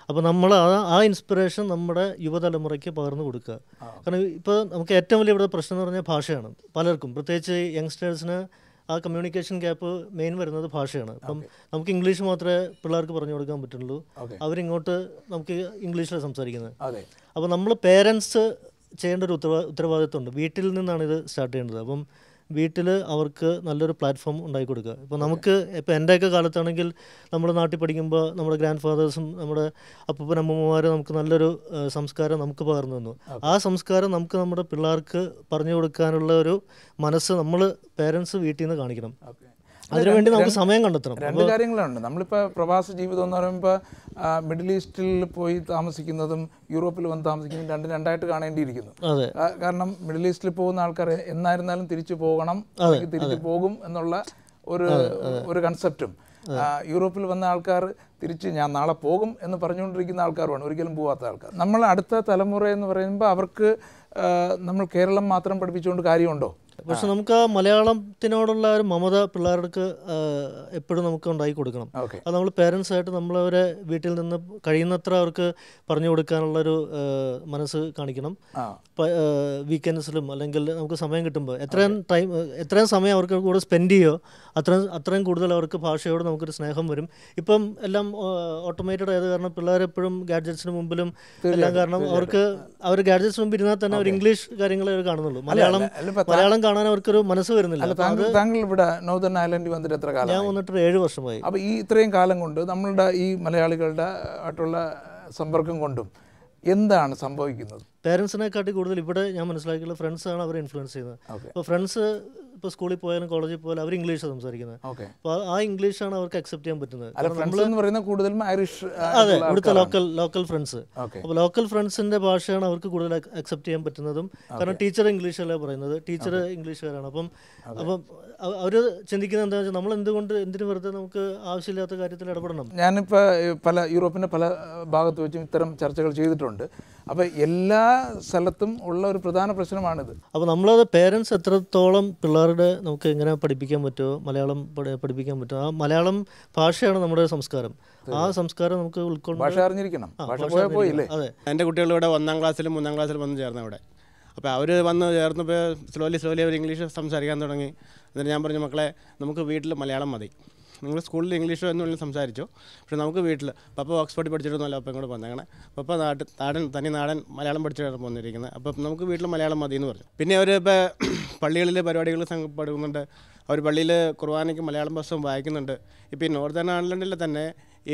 അപ്പോൾ നമ്മൾ ആ ഇൻസ്പിറേഷൻ നമ്മുടെ യുവതലമുറയ്ക്ക് പകർന്നു കൊടുക്കുക. കാരണം ഇപ്പോൾ നമുക്ക് ഏറ്റവും വലിയ ഇവിടെ പ്രശ്നം എന്ന് പറഞ്ഞാൽ ഭാഷയാണ്. പലർക്കും, പ്രത്യേകിച്ച് യങ്സ്റ്റേഴ്സിന് ആ കമ്മ്യൂണിക്കേഷൻ ഗ്യാപ്പ് മെയിൻ വരുന്നത് ഭാഷയാണ്. അപ്പം നമുക്ക് ഇംഗ്ലീഷ് മാത്രമേ പിള്ളേർക്ക് പറഞ്ഞു കൊടുക്കാൻ പറ്റുള്ളൂ. അവരിങ്ങോട്ട് നമുക്ക് ഇംഗ്ലീഷിലാണ് സംസാരിക്കുന്നത്. അപ്പോൾ നമ്മൾ പേരൻസ് ചെയ്യേണ്ട ഒരു ഉത്തരവാദിത്വമുണ്ട്. വീട്ടിൽ നിന്നാണ് ഇത് സ്റ്റാർട്ട് ചെയ്യേണ്ടത്. അപ്പം വീട്ടിൽ അവർക്ക് നല്ലൊരു പ്ലാറ്റ്ഫോം ഉണ്ടാക്കി കൊടുക്കുക. ഇപ്പോൾ നമുക്ക് ഇപ്പോൾ എൻ്റെയൊക്കെ കാലത്താണെങ്കിൽ നമ്മൾ നാട്ടിൽ പഠിക്കുമ്പോൾ നമ്മുടെ ഗ്രാൻഡ് ഫാദേഴ്സും നമ്മുടെ അപ്പൂപ്പനമ്മമാരും നമുക്ക് നല്ലൊരു സംസ്കാരം നമുക്ക് പകർന്നു തന്നു. ആ സംസ്കാരം നമുക്ക് നമ്മുടെ പിള്ളേർക്ക് പറഞ്ഞു കൊടുക്കാനുള്ള ഒരു മനസ്സ് നമ്മൾ പേരൻസ് വീട്ടിൽ നിന്ന് കാണിക്കണം. അതിനുവേണ്ടി നമുക്ക് സമയം കണ്ടെത്തണം. 2 കാര്യങ്ങളുണ്ട്. നമ്മളിപ്പോൾ പ്രവാസ ജീവിതം എന്ന് പറയുമ്പോൾ മിഡിൽ ഈസ്റ്റിൽ പോയി താമസിക്കുന്നതും യൂറോപ്പിൽ വന്ന് താമസിക്കുന്നതും രണ്ടായിട്ട് കാണേണ്ടിയിരിക്കുന്നു. കാരണം മിഡിൽ ഈസ്റ്റിൽ പോകുന്ന ആൾക്കാർ എന്നായിരുന്നാലും തിരിച്ചു പോകണം, തിരിച്ചു പോകും എന്നുള്ള ഒരു കൺസെപ്റ്റും യൂറോപ്പിൽ വന്ന ആൾക്കാർ തിരിച്ച് ഞാൻ നാളെ പോകും എന്ന് പറഞ്ഞുകൊണ്ടിരിക്കുന്ന ആൾക്കാരുമാണ്, ഒരിക്കലും പോകാത്ത ആൾക്കാർ. നമ്മൾ അടുത്ത തലമുറ എന്ന് പറയുമ്പോൾ അവർക്ക് നമ്മൾ കേരളം മാത്രം പഠിപ്പിച്ചുകൊണ്ട് കാര്യമുണ്ടോ? പക്ഷെ നമുക്ക് ആ മലയാളത്തിനോടുള്ള ഒരു മമത പിള്ളേർക്ക് എപ്പോഴും നമുക്ക് ഉണ്ടാക്കി കൊടുക്കണം. അത് നമ്മൾ പേരൻസായിട്ട് നമ്മളവരെ വീട്ടിൽ നിന്ന് കഴിയുന്നത്ര അവർക്ക് പറഞ്ഞു കൊടുക്കാനുള്ളൊരു മനസ്സ് കാണിക്കണം. വീക്കെൻഡ്സിലും അല്ലെങ്കിൽ നമുക്ക് സമയം കിട്ടുമ്പോൾ എത്രയും സമയം അവർക്ക് കൂടെ സ്പെൻഡ് ചെയ്യുമോ അത്രയും കൂടുതൽ അവർക്ക് ഭാഷയോട് നമുക്കൊരു സ്നേഹം വരും. ഇപ്പം എല്ലാം ഓട്ടോമേറ്റഡ് ആയത് കാരണം പിള്ളേരെപ്പോഴും ഗാഡ്ജറ്റ്സിന് മുമ്പിലും എല്ലാം കാരണം അവർ ഗാഡ്ജറ്റ്സിന് മുമ്പ് ഇരുന്നാൽ തന്നെ അവർ ഇംഗ്ലീഷ് കാര്യങ്ങളെ അവർ കാണുന്നുള്ളൂ. മലയാളം കാണാൻ അവർക്കൊരു മനസ്സ് വരുന്നില്ല. താങ്കൾ ഇവിടെ നോർത്തേൺ ഐലൻഡിൽ വന്നിട്ട് എത്ര കാലം? ഞാൻ വന്നിട്ട് 7 വർഷമായി. അപ്പോൾ ഈ ഇത്രയും കാലം കൊണ്ട് നമ്മളുടെ ഈ മലയാളികളുടെ ആയിട്ടുള്ള സമ്പർക്കം കൊണ്ടും എന്താണ് സംഭവിക്കുന്നത്? പേരൻസിനെക്കാട്ടി കൂടുതൽ ഇവിടെ ഞാൻ മനസ്സിലാക്കിയുള്ള ഫ്രണ്ട്സാണ് അവരെ ഇൻഫ്ലുവൻസ് ചെയ്യുന്നത്. അപ്പോൾ ഫ്രണ്ട്സ് ഇപ്പോൾ സ്കൂളിൽ പോയാലും കോളേജിൽ പോയാലും അവർ ഇംഗ്ലീഷാണ് സംസാരിക്കുന്നത്. അപ്പോൾ ആ ഇംഗ്ലീഷാണ് അവർക്ക് അക്സെപ്റ്റ് ചെയ്യാൻ പറ്റുന്നത്. അതെ, ഇവിടുത്തെ ലോക്കൽ ഫ്രണ്ട്സ്. അപ്പോൾ ലോക്കൽ ഫ്രണ്ട്സിൻ്റെ ഭാഷയാണ് അവർക്ക് കൂടുതൽ അക്സെപ്റ്റ് ചെയ്യാൻ പറ്റുന്നതും. കാരണം ടീച്ചർ ഇംഗ്ലീഷല്ലേ പറയുന്നത്, ടീച്ചർ ഇംഗ്ലീഷുകാരാണ്. അപ്പം അവർ ചിന്തിക്കുന്നത് എന്താണെന്ന് വെച്ചാൽ നമ്മൾ എന്തിനു വെറുതെ നമുക്ക് ആവശ്യമില്ലാത്ത കാര്യത്തിൽ ഇടപെടണം. ഞാനിപ്പോൾ യൂറോപ്പിൻ്റെ പല ഭാഗത്ത് വെച്ചും ഇത്തരം ചർച്ചകൾ ചെയ്തിട്ടുണ്ട്. അപ്പോൾ എല്ലാ സ്ഥലത്തും ഉള്ള ഒരു പ്രധാന പ്രശ്നമാണിത്. അപ്പോൾ നമ്മളത് പേരൻസ് എത്രത്തോളം പിള്ളേരുടെ നമുക്ക് എങ്ങനെ പഠിപ്പിക്കാൻ പറ്റുമോ, മലയാളം പഠിപ്പിക്കാൻ പറ്റുമോ, ആ മലയാളം ഭാഷയാണ് നമ്മുടെ സംസ്കാരം. ആ സംസ്കാരം നമുക്ക് ഉൾക്കൊണ്ട് ഭാഷ അറിഞ്ഞിരിക്കണം. അതെ, എൻ്റെ കുട്ടികളിവിടെ 1ാം ക്ലാസ്സിലും 3ാം ക്ലാസ്സിലും വന്ന് ചേർന്ന ഇവിടെ. അപ്പോൾ അവർ വന്ന് ചേർന്നപ്പോൾ സ്ലോലി അവർ ഇംഗ്ലീഷ് സംസാരിക്കാൻ തുടങ്ങി. എന്നിട്ട് ഞാൻ പറഞ്ഞു, മക്കളെ നമുക്ക് വീട്ടിൽ മലയാളം മതി, നിങ്ങൾ സ്കൂളിൽ ഇംഗ്ലീഷോ എന്നുള്ളിൽ സംസാരിച്ചോ, പക്ഷേ നമുക്ക് വീട്ടിൽ പപ്പ ഓക്സ്ഫോർഡിൽ പഠിച്ചിട്ടൊന്നുമല്ല അപ്പം ഇങ്ങോട്ട് വന്നേക്കണേ, പപ്പ നാടൻ മലയാളം പഠിച്ചിട്ടാണ് വന്നിരിക്കുന്നത്, അപ്പം നമുക്ക് വീട്ടിൽ മലയാളം മതി എന്ന് പറഞ്ഞു. പിന്നെ അവർ ഇപ്പോൾ പള്ളികളിൽ പരിപാടികൾ പടുക്കുന്നുണ്ട്, അവർ പള്ളിയിൽ കുർബാനയ്ക്ക് മലയാളം പുസ്തകം വായിക്കുന്നുണ്ട്. ഇപ്പോൾ ഈ നോർത്തേൺ ഐലൻഡിൽ തന്നെ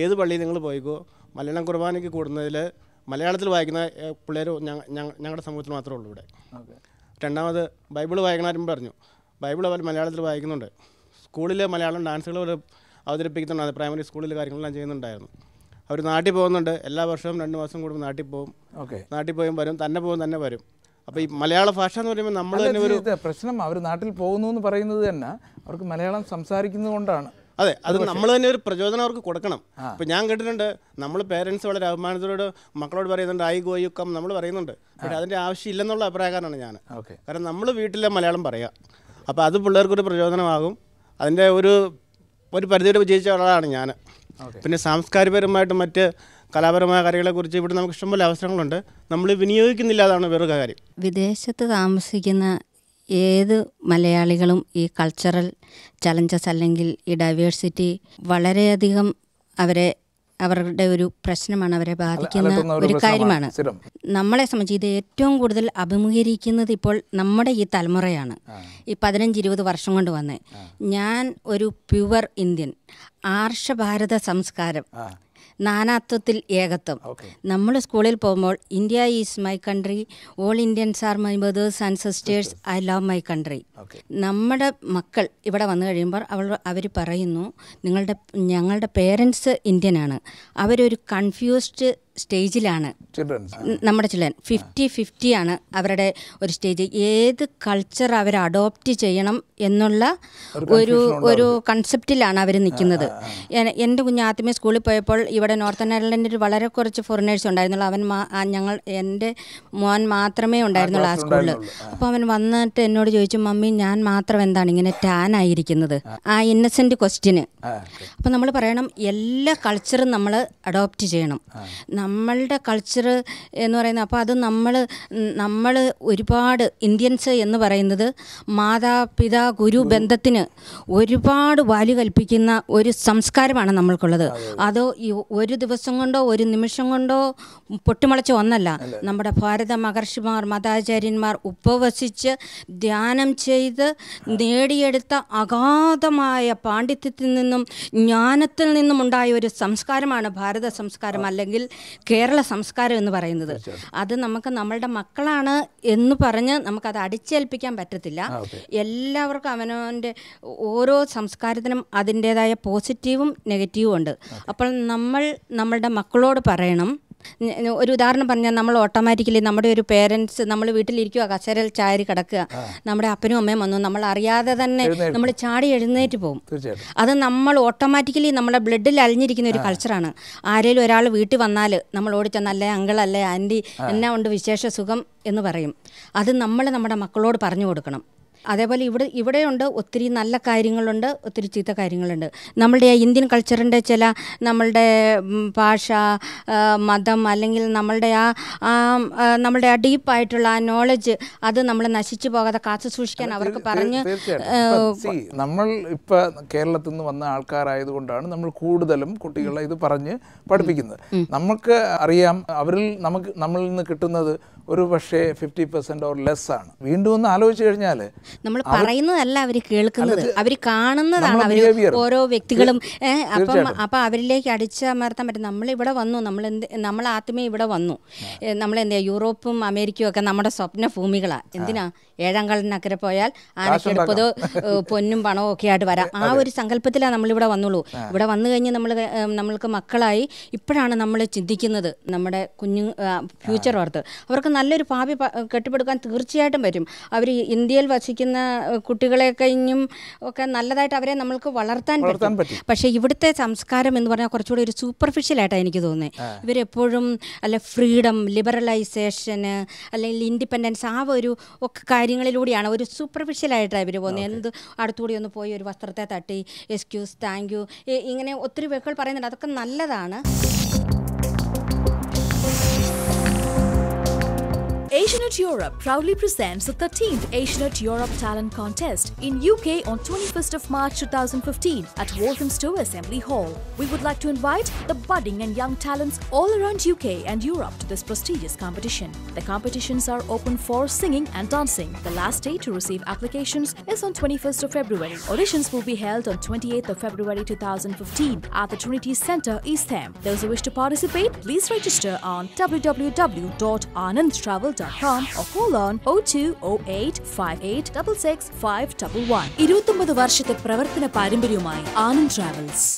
ഏത് പള്ളിയിൽ നിങ്ങൾ പോയിക്കോ മലയാളം കുർബാനയ്ക്ക് കൂടുന്നതിൽ മലയാളത്തിൽ വായിക്കുന്ന പിള്ളേർ ഞങ്ങളുടെ സമൂഹത്തിൽ മാത്രമേ ഉള്ളൂ ഇവിടെ. രണ്ടാമത് ബൈബിൾ വായിക്കണാരും പറഞ്ഞു, ബൈബിൾ അവർ മലയാളത്തിൽ വായിക്കുന്നുണ്ട്. സ്കൂളിൽ മലയാളം ഡാൻസുകൾ അവർ അവതരിപ്പിക്കുന്നുണ്ട്, പ്രൈമറി സ്കൂളിൽ കാര്യങ്ങളെല്ലാം ചെയ്യുന്നുണ്ടായിരുന്നു. അവർ നാട്ടിൽ പോകുന്നുണ്ട്, എല്ലാ വർഷവും 2 മാസം കൂടുമ്പോൾ നാട്ടിൽ പോകും. നാട്ടിൽ പോയും വരും, തന്നെ വരും. അപ്പോൾ ഈ മലയാള ഭാഷ എന്ന് പറയുമ്പോൾ നമ്മൾ തന്നെ ഒരു പ്രശ്നം, അവർ നാട്ടിൽ പോകുന്നു എന്ന് പറയുന്നത് തന്നെ അവർക്ക് മലയാളം സംസാരിക്കുന്നത് കൊണ്ടാണ്. അതെ, അത് നമ്മൾ തന്നെ ഒരു പ്രചോദനം അവർക്ക് കൊടുക്കണം. ഇപ്പോൾ ഞാൻ കേട്ടിട്ടുണ്ട്, നമ്മൾ പേരൻസ് വളരെ അഭിമാനത്തോട് മക്കളോട് പറയുന്നുണ്ട് ഐ ഗോ യു കം നമ്മൾ പറയുന്നുണ്ട്, പക്ഷേ അതിൻ്റെ ആവശ്യമില്ലെന്നുള്ള അഭിപ്രായക്കാരനാണ് ഞാൻ. കാരണം നമ്മൾ വീട്ടിലെ മലയാളം പറയുക, അപ്പോൾ അത് പിള്ളേർക്കൊരു പ്രചോദനമാകും. അതിൻ്റെ ഒരു പരിധിയോട് വിജയിച്ച ആളാണ് ഞാൻ. പിന്നെ സാംസ്കാരികപരമായിട്ടും മറ്റ് കലാപരമായ കാര്യങ്ങളെക്കുറിച്ച് ഇവിടെ നമുക്ക് ഇഷ്ടംപോലെ അവസരങ്ങളുണ്ട്, നമ്മൾ വിനിയോഗിക്കുന്നില്ല, അതാണ് വേറൊരു കാര്യം. വിദേശത്ത് താമസിക്കുന്ന ഏത് മലയാളികളും ഈ കൾച്ചറൽ ചലഞ്ചസ് അല്ലെങ്കിൽ ഈ ഡൈവേഴ്സിറ്റി വളരെയധികം അവരുടെ ഒരു പ്രശ്നമാണ്, അവരെ ബാധിക്കുന്ന ഒരു കാര്യമാണ്. നമ്മളെ സംബന്ധിച്ച് ഇത് ഏറ്റവും കൂടുതൽ അഭിമുഖീകരിക്കുന്നത് ഇപ്പോൾ നമ്മുടെ ഈ തലമുറയാണ്. ഈ 15-20 വർഷം കൊണ്ട് വന്നേ. ഞാൻ ഒരു പ്യുവർ ഇന്ത്യൻ, ആർഷഭാരത സംസ്കാരം, നാനാത്വത്തിൽ ഏകത്വം. നമ്മൾ സ്കൂളിൽ പോകുമ്പോൾ India is my country, all Indians are my brothers and sisters, I love my country. നമ്മുടെ മക്കൾ ഇവിടെ വന്നു കഴിയുമ്പോൾ അവർ പറയുന്നു ഞങ്ങളുടെ പേരൻസ് ഇന്ത്യനാണ്. അവരൊരു കൺഫ്യൂസ്ഡ് സ്റ്റേജിലാണ് നമ്മുടെ ചിൽഡ്രൻ. 50-50 ആണ് അവരുടെ ഒരു സ്റ്റേജ്. ഏത് കൾച്ചർ അവർ അഡോപ്റ്റ് ചെയ്യണം എന്നുള്ള ഒരു കൺസെപ്റ്റിലാണ് അവർ നിൽക്കുന്നത്. എൻ്റെ കുഞ്ഞ് ആദ്യമേ സ്കൂളിൽ പോയപ്പോൾ ഇവിടെ നോർത്തേൺ ഐലൻഡിൽ വളരെ കുറച്ച് ഫോറിനേഴ്സ് ഉണ്ടായിരുന്നുള്ളൂ. എൻ്റെ മോൻ മാത്രമേ ഉണ്ടായിരുന്നുള്ളൂ ആ സ്കൂളിൽ. അപ്പോൾ അവൻ വന്നിട്ട് എന്നോട് ചോദിച്ചു, മമ്മി ഞാൻ മാത്രം എന്താണ് ഇങ്ങനെ ടാൻ ആയിരിക്കുന്നത്? ആ ഇന്നസെൻ്റ് ക്വസ്റ്റ്യന്. അപ്പോൾ നമ്മൾ പറയണം എല്ലാ കൾച്ചറും നമ്മൾ അഡോപ്റ്റ് ചെയ്യണം. നമ്മളുടെ കൾച്ചർ എന്ന് പറയുന്നത്, അപ്പോൾ അത് നമ്മൾ ഒരുപാട് ഇന്ത്യൻസ് എന്ന് പറയുന്നത് മാതാപിതാ ഗുരു ബന്ധത്തിന് ഒരുപാട് വാല്യൂ കൽപ്പിക്കുന്ന ഒരു സംസ്കാരമാണ് നമ്മൾക്കുള്ളത്. അതോ ഒരു ദിവസം കൊണ്ടോ ഒരു നിമിഷം കൊണ്ടോ പൊട്ടിമുളച്ച ഒന്നല്ല. നമ്മുടെ ഭാരത മഹർഷിമാർ മതാചാര്യന്മാർ ഉപവസിച്ച് ധ്യാനം ചെയ്ത് നേടിയെടുത്ത അഗാധമായ പാണ്ഡിത്യത്തിൽ നിന്നും ജ്ഞാനത്തിൽ നിന്നും ഉണ്ടായ ഒരു സംസ്കാരമാണ് ഭാരത സംസ്കാരം അല്ലെങ്കിൽ കേരള സംസ്കാരം എന്ന് പറയുന്നത്. അത് നമുക്ക് നമ്മളുടെ മക്കളാണ് എന്ന് പറഞ്ഞ് നമുക്കത് അടിച്ചേൽപ്പിക്കാൻ പറ്റത്തില്ല. എല്ലാവർക്കും അവനവൻ്റെ ഓരോ സംസ്കാരത്തിനും അതിൻ്റേതായ പോസിറ്റീവും നെഗറ്റീവും ഉണ്ട്. അപ്പോൾ നമ്മളുടെ മക്കളോട് പറയണം, ഒരു ഉദാഹരണം പറഞ്ഞാൽ നമ്മൾ ഓട്ടോമാറ്റിക്കലി നമ്മുടെ ഒരു പേരൻസ് നമ്മൾ വീട്ടിലിരിക്കുക, കസേരയിൽ ചാരി കിടക്കുക, നമ്മുടെ അപ്പനും അമ്മയും വന്നു, നമ്മൾ അറിയാതെ തന്നെ നമ്മൾ ചാടി എഴുന്നേറ്റ് പോകും. അത് നമ്മൾ ഓട്ടോമാറ്റിക്കലി നമ്മുടെ ബ്ലഡിൽ അലിഞ്ഞിരിക്കുന്ന ഒരു കൾച്ചറാണ്. ആരെങ്കിലും ഒരാൾ വീട്ടിൽ വന്നാൽ നമ്മൾ ഓടിച്ചെന്ന് അല്ലേ അങ്കിൾ അല്ലേ ആൻറ്റി എന്നാ ഉണ്ട് വിശേഷ സുഖം എന്ന് പറയും. അത് നമ്മൾ നമ്മുടെ മക്കളോട് പറഞ്ഞു കൊടുക്കണം. അതേപോലെ ഇവിടെയുണ്ട് ഒത്തിരി നല്ല കാര്യങ്ങളുണ്ട്, ഒത്തിരി ചീത്ത കാര്യങ്ങളുണ്ട്. നമ്മളുടെ ഇന്ത്യൻ കൾച്ചറിൻ്റെ ചില നമ്മളുടെ ഭാഷ, മതം, അല്ലെങ്കിൽ നമ്മളുടെ നമ്മളുടെ ആ ഡീപ്പായിട്ടുള്ള ആ നോളജ് അത് നമ്മൾ നശിച്ചു പോകാതെ കാത്തു സൂക്ഷിക്കാൻ അവർക്ക് പറഞ്ഞ് നമ്മൾ ഇപ്പം കേരളത്തിൽ നിന്ന് വന്ന ആൾക്കാരായതുകൊണ്ടാണ് നമ്മൾ കൂടുതലും കുട്ടികളെ ഇത് പറഞ്ഞ് പഠിപ്പിക്കുന്നത്. നമുക്ക് അറിയാം നമ്മളിൽ നിന്ന് കിട്ടുന്നത് ഒരു പക്ഷേ 50% ഓർ ലെസ് ആണ്. വീണ്ടും ഒന്ന് ആലോചിച്ച് കഴിഞ്ഞാൽ നമ്മൾ പറയുന്നതല്ല അവർ കേൾക്കുന്നത്, അവർ കാണുന്നതാണ്. അവർ ഓരോ വ്യക്തികളും അപ്പം അവരിലേക്ക് അടിച്ചമർത്താൻ പറ്റും. നമ്മളിവിടെ വന്നു, നമ്മൾ ആദ്യമേ ഇവിടെ വന്നു. നമ്മളെന്താ യൂറോപ്പും അമേരിക്കയും ഒക്കെ നമ്മുടെ സ്വപ്ന ഭൂമികളാണ്. എന്തിനാ 7ാം കടലിനക്കരെ പോയാൽ ആനക്കെടുപ്പത് പൊന്നും പണവും ഒക്കെ ആയിട്ട് വരാം. ആ ഒരു സങ്കല്പത്തിലാണ് നമ്മളിവിടെ വന്നുള്ളൂ. ഇവിടെ വന്നു കഴിഞ്ഞ് നമ്മൾക്ക് മക്കളായി ഇപ്പോഴാണ് നമ്മൾ ചിന്തിക്കുന്നത് നമ്മുടെ ഫ്യൂച്ചർ ഓർത്ത്. അവർക്ക് നല്ലൊരു ഭാവി കെട്ടിപ്പടുക്കാൻ തീർച്ചയായിട്ടും പറ്റും. അവർ ഇന്ത്യയിൽ വസിക്കുന്ന കുട്ടികളെ കഴിഞ്ഞും ഒക്കെ നല്ലതായിട്ട് അവരെ നമ്മൾക്ക് വളർത്താൻ പറ്റും. പക്ഷേ ഇവിടുത്തെ സംസ്കാരം എന്ന് പറഞ്ഞാൽ കുറച്ചുകൂടി ഒരു സൂപ്പർഫിഷ്യലായിട്ടാണ് എനിക്ക് തോന്നുന്നത്. ഇവരെപ്പോഴും അല്ല ഫ്രീഡം, ലിബറലൈസേഷന് അല്ലെങ്കിൽ ഇൻഡിപെൻഡൻസ് ആ ഒരു ഒക്കെ കാര്യങ്ങളിലൂടെയാണ് ഒരു സൂപ്പർഫിഷ്യലായിട്ടാണ് ഇവർ പോകുന്നത്. എന്ത് അടുത്തുകൂടി ഒന്ന് പോയി ഒരു വസ്ത്രത്തെ തട്ടി എക്സ്ക്യൂസ്, താങ്ക് യു, ഇങ്ങനെ ഒത്തിരി വാക്കുകൾ പറയുന്നുണ്ട്. അതൊക്കെ നല്ലതാണ്. Asianet Europe proudly presents the 13th Asianet Europe Talent Contest in UK on 21st of March 2015 at Walthamstow Assembly Hall. We would like to invite the budding and young talents all around UK and Europe to this prestigious competition. The competitions are open for singing and dancing. The last day to receive applications is on 21st of February. Auditions will be held on 28th of February 2015 at the Trinity Centre, East Ham. Those who wish to participate, please register on www.anandtravel.com or call on 0208 5866 511. 29 വർഷത്തെ പ്രവർത്തന പാരമ്പര്യവുമായി ആനന്ദ് ട്രാവൽസ്.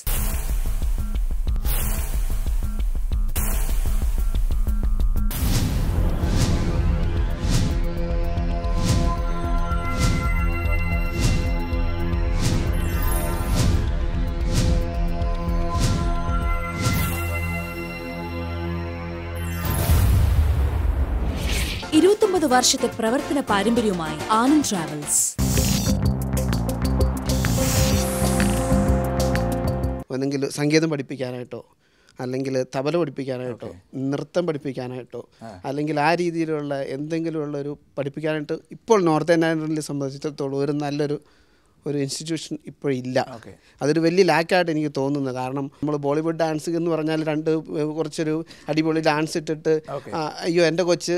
വർഷത്തെ പ്രവർത്തന പാരമ്പര്യവുമായി ആനന്ദ് ട്രാവൽസ്. ഒന്നെങ്കിൽ സംഗീതം പഠിപ്പിക്കാനായിട്ടോ, അല്ലെങ്കിൽ തബല പഠിപ്പിക്കാനായിട്ടോ, നൃത്തം പഠിപ്പിക്കാനായിട്ടോ, അല്ലെങ്കിൽ ആ രീതിയിലുള്ള എന്തെങ്കിലുമുള്ള ഒരു പഠിപ്പിക്കാനായിട്ട് ഇപ്പോൾ നോർത്ത് ഇന്ത്യനെ സംബന്ധിച്ചിടത്തോളം ഒരു നല്ലൊരു ഇൻസ്റ്റിറ്റ്യൂഷൻ ഇപ്പോഴില്ല. അതൊരു വലിയ ലാക്കായിട്ട് എനിക്ക് തോന്നുന്നത്. കാരണം നമ്മൾ ബോളിവുഡ് ഡാൻസ് എന്ന് പറഞ്ഞാൽ കുറച്ചൊരു അടിപൊളി ഡാൻസ് ഇട്ടിട്ട് അയ്യോ എൻ്റെ കൊച്ച്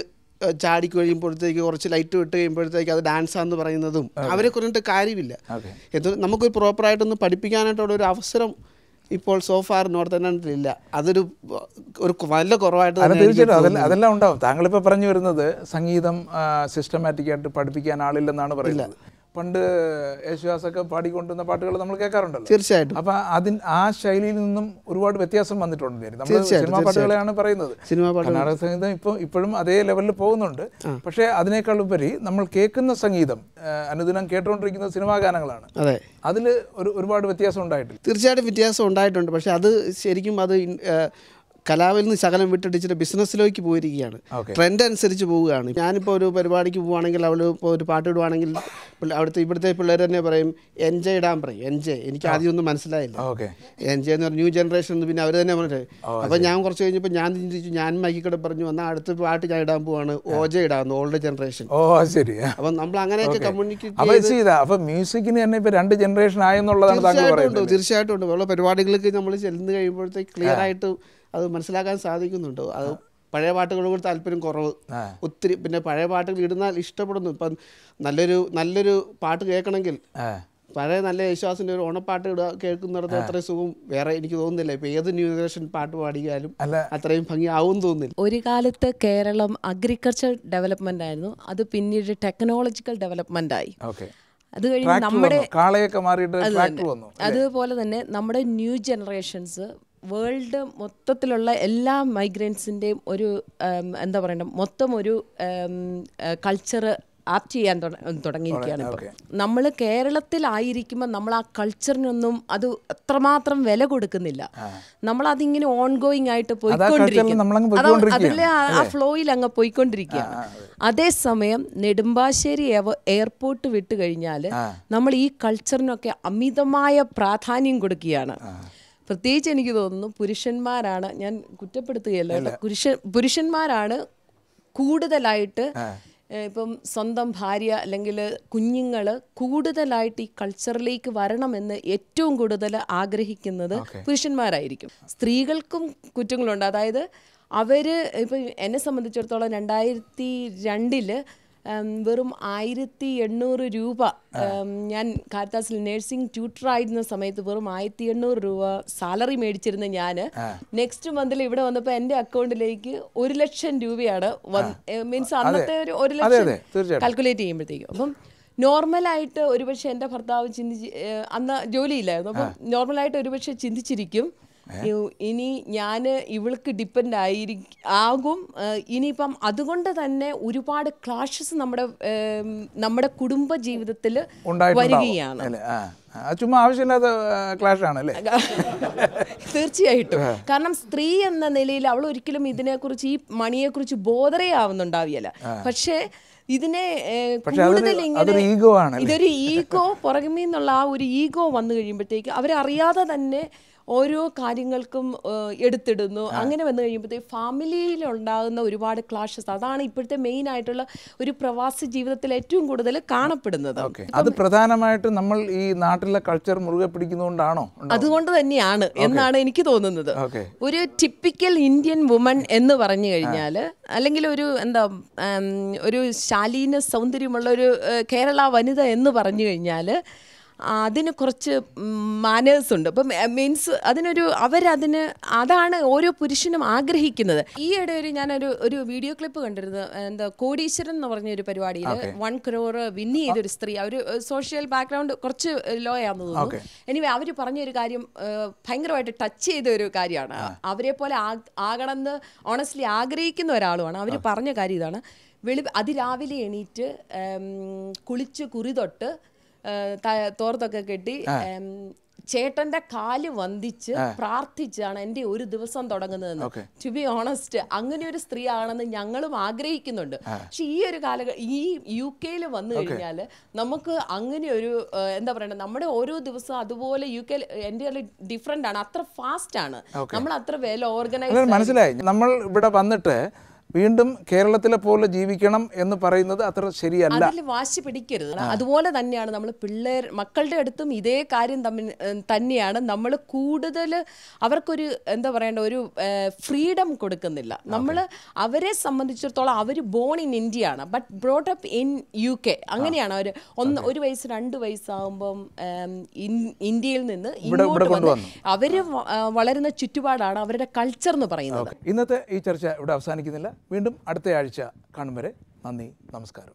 ചാടി കഴിയുമ്പോഴത്തേക്ക് കുറച്ച് ലൈറ്റ് വിട്ട് കഴിയുമ്പോഴത്തേക്ക് അത് ഡാൻസാന്ന് പറയുന്നതും അവരെ കുറിച്ചിട്ട് കാര്യമില്ല. നമുക്ക് പ്രോപ്പറായിട്ടൊന്ന് പഠിപ്പിക്കാനായിട്ടുള്ള ഒരു അവസരം ഇപ്പോൾ സോഫാർ നോർത്ത് ഇന്ത്യയിലില്ല. അതൊരു നല്ല കുറവായിട്ട് തീർച്ചയായിട്ടും അതെല്ലാം ഉണ്ടാവും. താങ്കളിപ്പോൾ പറഞ്ഞു വരുന്നത് സംഗീതം സിസ്റ്റമാറ്റിക്കായിട്ട് പഠിപ്പിക്കാൻ ആളില്ലെന്നാണ് പറയുന്നത്. പണ്ട് യേശുദാസൊക്കെ പാടിക്കൊണ്ടുവന്ന പാട്ടുകൾ നമ്മൾ കേൾക്കാറുണ്ടല്ലോ. തീർച്ചയായിട്ടും. അപ്പം ആ ശൈലിയിൽ നിന്നും ഒരുപാട് വ്യത്യാസം വന്നിട്ടുണ്ട്. നമ്മൾ സിനിമാ പാട്ടുകളെയാണ് പറയുന്നത്. കർണാടക സംഗീതം ഇപ്പോഴും അതേ ലെവലിൽ പോകുന്നുണ്ട്. പക്ഷേ അതിനേക്കാൾ ഉപരി നമ്മൾ കേൾക്കുന്ന സംഗീതം അനുദിനം കേട്ടുകൊണ്ടിരിക്കുന്ന സിനിമാ ഗാനങ്ങളാണ്. അതിൽ ഒരുപാട് വ്യത്യാസം ഉണ്ടായിട്ടുണ്ട്. തീർച്ചയായിട്ടും വ്യത്യാസം ഉണ്ടായിട്ടുണ്ട്. പക്ഷെ അത് ശരിക്കും അത് കലാവിൽ നിന്ന് ശകലം വിട്ടിട്ട് ഇച്ചിരി ബിസിനസ്സിലേക്ക് പോയിരിക്കുകയാണ്. ട്രെൻഡ് അനുസരിച്ച് പോവുകയാണ്. ഞാനിപ്പോൾ ഒരു പരിപാടിക്ക് പോവുകയാണെങ്കിൽ അവൾ ഇപ്പോൾ ഒരു പാട്ട് ഇടുവാണെങ്കിൽ ഇവിടുത്തെ പിള്ളേർ തന്നെ പറയും എൻജോയ് ഇടാൻ പറയും. എൻജോയ് എനിക്ക് ആദ്യം ഒന്നും മനസ്സിലായില്ല. എൻജോയ് എന്ന് പറഞ്ഞാൽ ന്യൂ ജനറേഷൻ എന്ന് പിന്നെ അവർ തന്നെ പറഞ്ഞത്. അപ്പോൾ ഞാൻ കുറച്ച് കഴിഞ്ഞപ്പോൾ ഞാൻ ചിന്തിച്ചു, ഞാൻ മൈക്കിക്കടെ പറഞ്ഞു വന്നാൽ അടുത്ത പാട്ട് ഞാൻ ഇടാൻ പോവാണ് ഓജ ഇടാന്ന് ഓൾഡ് ജനറേഷൻ. ശരി. അപ്പം നമ്മൾ അങ്ങനെയൊക്കെ കമ്മ്യൂണിക്കേറ്റ് മ്യൂസിക്കിന് തന്നെ ഇപ്പോൾ 2 ജനറേഷൻ ആയെന്നുള്ളതാണ്. തീർച്ചയായിട്ടും ഉണ്ട്. ഉള്ള പരിപാടികൾക്ക് നമ്മൾ ചെല്ലുന്ന കഴിയുമ്പോഴത്തേക്ക് ക്ലിയർ ആയിട്ട് അത് മനസ്സിലാക്കാൻ സാധിക്കുന്നുണ്ട്. അത് പഴയ പാട്ടുകളോട് താല്പര്യം കുറവ് ഒത്തിരി. പിന്നെ പഴയ പാട്ടുകൾ ഇടുന്നാൽ ഇഷ്ടപ്പെടുന്നു. ഇപ്പം നല്ലൊരു പാട്ട് കേൾക്കണമെങ്കിൽ പഴയ നല്ല യേശുദാസിൻ്റെ ഒരു ഓണപ്പാട്ട് കേൾക്കുന്നിടത്ത് അത്രയും സുഖം വേറെ എനിക്ക് തോന്നുന്നില്ല. ഇപ്പം ഏത് ന്യൂ ജനറേഷൻ പാട്ട് പാടിയാലും അത്രയും ഭംഗി ആവും തോന്നുന്നില്ല. ഒരു കാലത്ത് കേരളം അഗ്രികൾച്ചർ ഡെവലപ്മെന്റ് ആയിരുന്നു. അത് പിന്നീട് ടെക്നോളജിക്കൽ ഡെവലപ്മെന്റ് ആയി. അത് കഴിഞ്ഞ് നമ്മുടെ അതുപോലെ തന്നെ നമ്മുടെ ന്യൂ ജനറേഷൻസ് വേൾഡ് മൊത്തത്തിലുള്ള എല്ലാ മൈഗ്രൻസിൻ്റെയും ഒരു എന്താ പറയണ്ട മൊത്തം ഒരു കൾച്ചർ ആപ്റ്റ് ചെയ്യാൻ തുടങ്ങിയിരിക്കുകയാണ് ഇപ്പോൾ. നമ്മൾ കേരളത്തിലായിരിക്കുമ്പോൾ നമ്മൾ ആ കൾച്ചറിനൊന്നും അത് അത്രമാത്രം വില കൊടുക്കുന്നില്ല. നമ്മളതിങ്ങനെ ഓൺ ഗോയിങ് ആയിട്ട് പോയിക്കൊണ്ടിരിക്കും, അതിലെ ആ ഫ്ലോയിൽ അങ്ങ് പോയിക്കൊണ്ടിരിക്കുകയാണ്. അതേസമയം നെടുമ്പാശ്ശേരി എയർപോർട്ട് വിട്ട് കഴിഞ്ഞാൽ നമ്മൾ ഈ കൾച്ചറിനൊക്കെ അമിതമായ പ്രാധാന്യം കൊടുക്കുകയാണ്. പ്രത്യേകിച്ച് എനിക്ക് തോന്നുന്നു പുരുഷന്മാരാണ്, ഞാൻ കുറ്റപ്പെടുത്തുകയല്ല, പുരുഷന്മാരാണ് കൂടുതലായിട്ട് ഇപ്പം സ്വന്തം ഭാര്യ അല്ലെങ്കിൽ കുഞ്ഞുങ്ങൾ കൂടുതലായിട്ട് ഈ കൾച്ചറിലേക്ക് വരണമെന്ന് ഏറ്റവും കൂടുതൽ ആഗ്രഹിക്കുന്നത് പുരുഷന്മാരായിരിക്കും. സ്ത്രീകൾക്കും കുറ്റങ്ങളുണ്ട്. അതായത് അവർ ഇപ്പം എന്നെ സംബന്ധിച്ചിടത്തോളം 2002 വെറും 1800 രൂപ, ഞാൻ കാരിത്താസിൽ നേഴ്സിംഗ് ട്യൂട്ടറായിരുന്ന സമയത്ത് വെറും 1800 രൂപ സാലറി മേടിച്ചിരുന്ന ഞാൻ നെക്സ്റ്റ് മന്തിൽ ഇവിടെ വന്നപ്പോൾ എൻ്റെ അക്കൗണ്ടിലേക്ക് 1 ലക്ഷം രൂപയാണ് മീൻസ് അന്നത്തെ ഒരു 1 ലക്ഷം കാൽക്കുലേറ്റ് ചെയ്യുമ്പോഴത്തേക്കും. അപ്പം നോർമലായിട്ട് ഒരുപക്ഷെ എൻ്റെ ഭർത്താവ് അന്ന് ജോലിയില്ലായിരുന്നു, അപ്പം നോർമലായിട്ട് ഒരുപക്ഷെ ചിന്തിച്ചിരിക്കും ഇനി ഞാൻ ഇവൾക്ക് ഡിപ്പെൻഡ് ആകും. ഇനിയിപ്പം അതുകൊണ്ട് തന്നെ ഒരുപാട് ക്ലാഷസ് നമ്മുടെ കുടുംബ ജീവിതത്തിൽ വരികയാണ്. ചുമ്മാ ആവശ്യമില്ലാത്ത ക്ലാഷ് ആണല്ലേ? തീർച്ചയായിട്ടും. കാരണം സ്ത്രീ എന്ന നിലയിൽ അവൾ ഒരിക്കലും ഇതിനെക്കുറിച്ച് ഈ മണിയെക്കുറിച്ച് ബോധറേ ആവുന്നുണ്ടാവില്ല. പക്ഷേ ഇതിനെ കൂടുതൽ ഇതൊരു ഈഗോ പുറമേ നിന്നുള്ള ആ ഒരു ഈഗോ വന്നു കഴിയുമ്പോഴത്തേക്ക് അവരറിയാതെ തന്നെ ഓരോ കാര്യങ്ങൾക്കും എടുത്തിടുന്നു. അങ്ങനെ വന്നു കഴിയുമ്പോഴത്തേക്ക് ഫാമിലിയിലുണ്ടാകുന്ന ഒരുപാട് ക്ലാഷസ്, അതാണ് ഇപ്പോഴത്തെ മെയിൻ ആയിട്ടുള്ള ഒരു പ്രവാസി ജീവിതത്തിൽ ഏറ്റവും കൂടുതൽ കാണപ്പെടുന്നത്. അത് പ്രധാനമായിട്ടും നമ്മൾ ഈ നാട്ടിലെ കൾച്ചർ മുറുകെ പിടിക്കുന്നതുകൊണ്ടാണോ? അതുകൊണ്ട് തന്നെയാണ് എന്നാണ് എനിക്ക് തോന്നുന്നത്. ഒരു ടിപ്പിക്കൽ ഇന്ത്യൻ വുമൺ എന്ന് പറഞ്ഞു കഴിഞ്ഞാൽ, അല്ലെങ്കിൽ ഒരു ഒരു ശാലീന സൗന്ദര്യമുള്ള ഒരു കേരള വനിത എന്ന് പറഞ്ഞു കഴിഞ്ഞാൽ അതിന് കുറച്ച് മാനേഴ്സ് ഉണ്ട്. അപ്പം മീൻസ് അതാണ് ഓരോ പുരുഷനും ആഗ്രഹിക്കുന്നത്. ഈയിടെ ഞാനൊരു വീഡിയോ ക്ലിപ്പ് കണ്ടിരുന്നു. കോടീശ്വരൻ എന്ന് പറഞ്ഞൊരു പരിപാടിയിൽ 1 crore വിൻ ചെയ്തൊരു സ്ത്രീ, ഒരു സോഷ്യൽ ബാക്ക്ഗ്രൗണ്ട് കുറച്ച് ലോ ആണെന്ന് തോന്നുന്നു. എനിവേ അവർ പറഞ്ഞൊരു കാര്യം ഭയങ്കരമായിട്ട് ടച്ച് ചെയ്ത ഒരു കാര്യമാണ്. അവരെ പോലെ ആകണമെന്ന് ഓണസ്റ്റ്ലി ആഗ്രഹിക്കുന്ന ഒരാളുമാണ്. അവർ പറഞ്ഞ കാര്യം ഇതാണ്: അതിരാവിലെ എണീറ്റ് കുളിച്ച് കുറി തൊട്ട് തോർത്തൊക്കെ കെട്ടി ചേട്ടൻ്റെ കാല് വന്ദിച്ച് പ്രാർത്ഥിച്ചാണ് എൻ്റെ ഒരു ദിവസം തുടങ്ങുന്നതെന്ന്. ടു ബി ഓണസ്റ്റ്, അങ്ങനെ ഒരു സ്ത്രീ ആണെന്ന് ഞങ്ങളും ആഗ്രഹിക്കുന്നുണ്ട്. പക്ഷെ ഈ ഒരു ഈ UK വന്നു കഴിഞ്ഞാൽ നമുക്ക് അങ്ങനെ ഒരു എന്താ പറയണ്ട, നമ്മുടെ ഓരോ ദിവസം അതുപോലെ UK എൻ്റെ ഡിഫറെൻ്റ് ആണ്, അത്ര ഫാസ്റ്റ് ആണ്, നമ്മൾ അത്ര വെൽ ഓർഗനൈസ്ഡ്. മനസ്സിലായി. നമ്മൾ ഇവിടെ വന്നിട്ട് വീണ്ടും കേരളത്തിലെ പോലെ ജീവിക്കണം എന്ന് പറയുന്നത് അത്ര ശരിയല്ല. അതിൽ വാശി പിടിക്കരുത്. അതുപോലെ തന്നെയാണ് നമ്മൾ മക്കളുടെ അടുത്തും ഇതേ കാര്യം തന്നെയാണ്. നമ്മൾ കൂടുതൽ അവർക്കൊരു എന്താ പറയേണ്ട ഒരു ഫ്രീഡം കൊടുക്കുന്നില്ല. നമ്മൾ അവരെ സംബന്ധിച്ചിടത്തോളം അവർ ബോൺ ഇൻ ഇന്ത്യ ആണ്, but brought up in UK. അങ്ങനെയാണ് അവർ 1 വയസ്സ് 2 വയസ്സാകുമ്പം ഇന്ത്യയിൽ നിന്ന് ഇങ്ങോട്ട് വന്ന് അവർ വളരുന്ന ചുറ്റുപാടാണ് അവരുടെ കൾച്ചർ എന്ന് പറയുന്നത്. ഇന്നത്തെ ഈ ചർച്ച ഇവിടെ അവസാനിക്കുന്നില്ല. വീണ്ടും അടുത്ത ആഴ്ച കാണും വരെ നന്ദി, നമസ്കാരം.